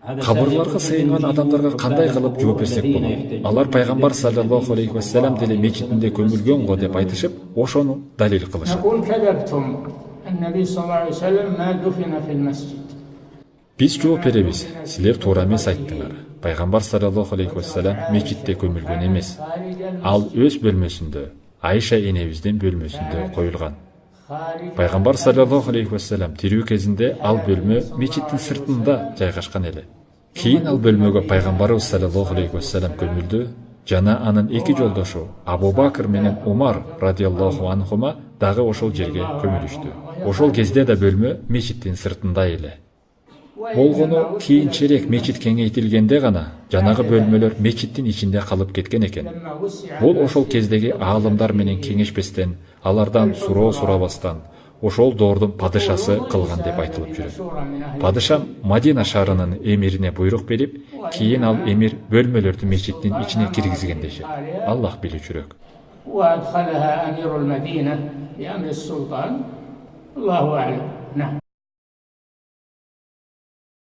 Кабырларга сыйынган адамдарга кандай кылып жооп берсек болот? Алар пайгамбар саллаллаху алейхи вассалам деле мечитинде көмүлгөн го деп айтышып, ошону далил кылышат. Биз жооп беребиз. Силер туура эмес айттыңар. Пайгамбар саллаллаху алейхи вассалам мечитте көмүлгөн эмес. Ал өз бөлмөсүндө, Айша энебиздин бөлмөсүндө коюлган. Пайгамбар саллаллаху алейхи вассалам тирүү кезинде ал бөлмө мечиттин сыртында жайгашкан эле. Кийин ал бөлмөгө пайгамбарыбыз саллаллаху алейхи вассалам көмүлдү жана анын эки жолдошу Абу Бакр менен Умар радиаллаху анхума дагы ошол жерге көмүлүштү. Ошол кезде да бөлмө мечиттин сыртында эле. Болгону кийинчерээк мечит кеңейтилгенде гана жанагы бөлмөлөр мечиттин ичинде калып кеткен экен. Бул ошол кездеги аалымдар менен кеңешпестен, алардан суроо сурабастан ошол доордун падышасы кылган деп айтылып жүрөт. Падыша Мадина шаарынын эмирине буйрук берип, кийин ал эмир бөлмөлөрдү мечиттин ичине киргизген дешет. Аллах билүүчүрөөк.